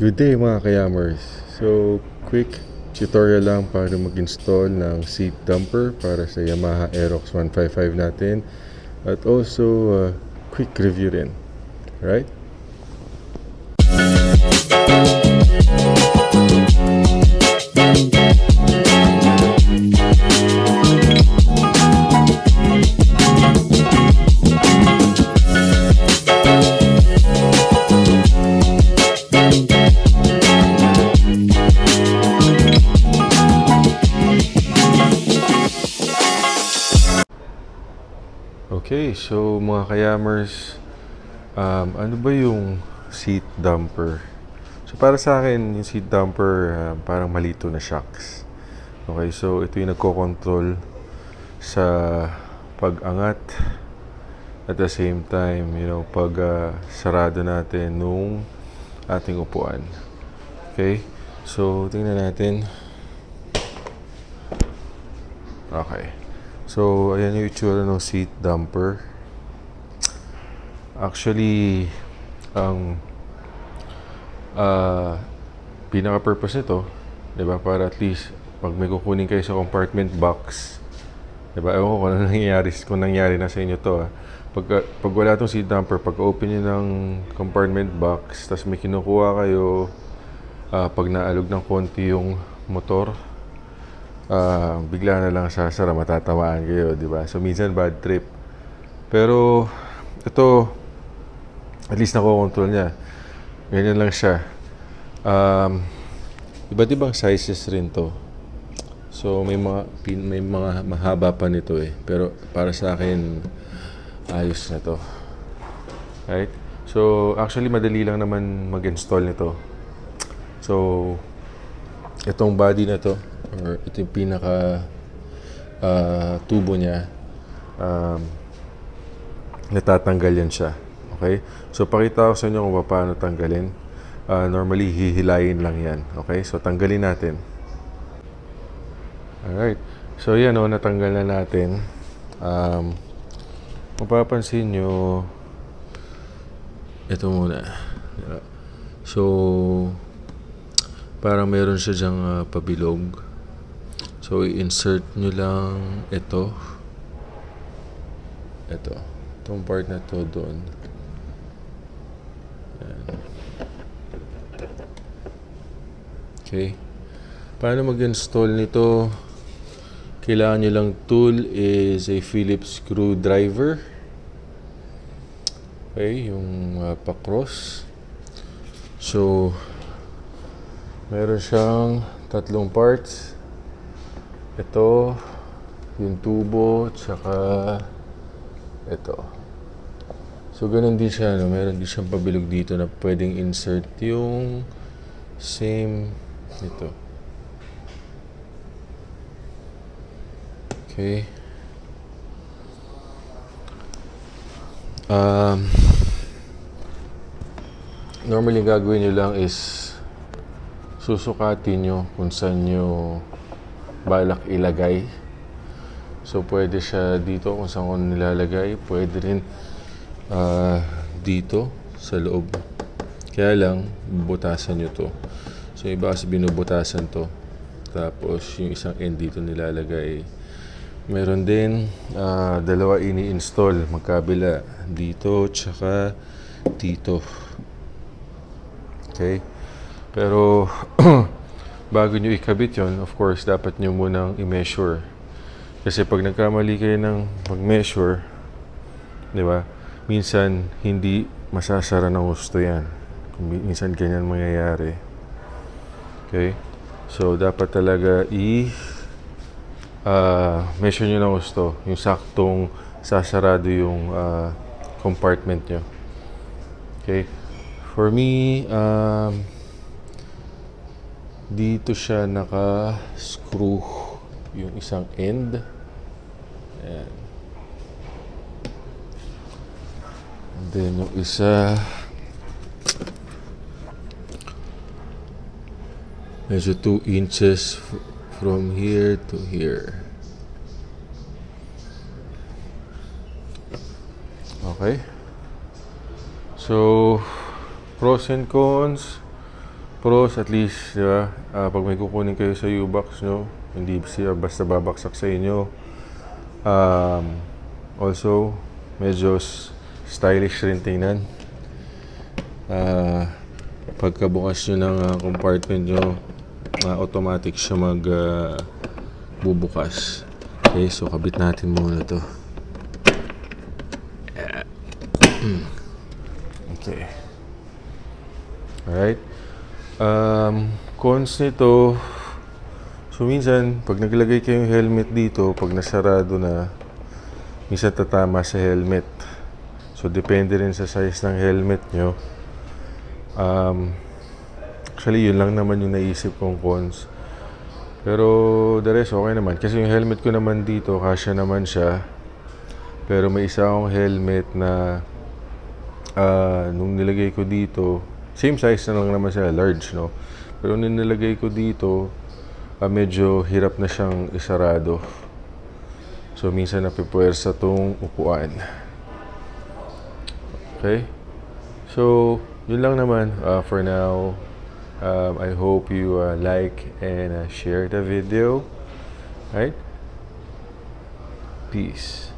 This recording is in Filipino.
Good day mga kayamers. So, quick tutorial lang para mag-install ng seat dumper para sa Yamaha Aerox 155 natin. At also, quick review rin. Right? Okay, so mga kayamers, ano ba yung seat dumper? So para sa akin, yung seat dumper parang malito na shocks. Okay, so ito yung nagko-control sa pag-angat at the same time, pag sarado natin nung ating upuan. Okay, so tingnan natin. Okay. So, ayan yung itsura ng seat dumper. Actually, ang pinaka-purpose nito, 'di ba, para at least pag may kukunin kayo sa compartment box, 'di ba? Ewan ko kung nangyari na sa inyo to. Pag wala tong seat dumper, pag open niyo ng compartment box, tapos may kinukuha kayo, pag naalog ng konti yung motor, bigla na lang sasara, matatamaan kayo, di ba? So minsan bad trip. Pero ito, at least nakokontrol niya. Ganyan lang siya. Iba't ibang sizes rin to. So may mga mahaba pa nito eh. Pero para sa akin, ayos na to. Right? So actually madali lang naman mag-install nito. So itong body na to, or ito yung pinaka tubo niya, natatanggal yan siya. Okay? So pakita ko sa inyo kung paano tanggalin. Normally hihilayin lang yan. Okay? So tanggalin natin. Alright. So yan o, natanggal na natin. Mapapansin nyo, ito muna. So parang meron siya dyang pabilog. So i-insert nyo lang ito. Itong part na to doon. Ayan. Okay. Paano mag-install nito? Kailangan nyo lang tool is a Phillips screwdriver. Okay, yung pa-cross. So meron siyang tatlong parts. Ito, yung tubo, tsaka ito. So ganun din siya, no? Meron din siyang pabilog dito na pwedeng insert yung same ito. Okay. Normally gagawin nyo lang is susukatin nyo kung saan nyo balak ilagay. So pwede siya dito kung saan ko nilalagay, pwede rin dito sa loob. Kaya lang bubutasan nyo to. So iba kasi binubutasan to, tapos yung isang end dito nilalagay. Meron din dalawa ini-install magkabila, dito tsaka dito. Okay, pero bago nyo ikabit yon, of course, dapat nyo munang i-measure. Kasi pag nagkamali kayo ng mag-measure, di ba, minsan hindi masasara ng gusto yan. Minsan ganyan mangyayari. Okay? So, dapat talaga measure nyo ng gusto. Yung saktong sasarado yung compartment nyo. Okay? For me, dito siya naka-screw yung isang end. Ayan. And then yung isa, medyo 2 inches from here to here. Okay. So, pros and cons. Pros, at least, di ba, pag may kukunin kayo sa U-Box nyo, hindi siya basta babaksak sa inyo. Also, medyo stylish rin tingnan. Pagkabukas nyo ng compartment nyo, automatic siya bubukas. Okay, so kabit natin muna to. Okay. Alright. Cons nito, so minsan, pag naglagay kayong helmet dito, pag nasarado na, minsan tatama sa helmet. So, depende rin sa size ng helmet nyo. Actually, yun lang naman yung naisip kong cons. Pero, the rest, okay naman. Kasi yung helmet ko naman dito, kasya naman siya. Pero may isa akong helmet na nung nilagay ko dito, same size na lang naman siya, large, no? Pero nung nilagay ko dito, medyo hirap na siyang isarado. So, minsan napipuwersa tong upuan. Okay? So, yun lang naman for now. I hope you like and share the video. Right? Peace.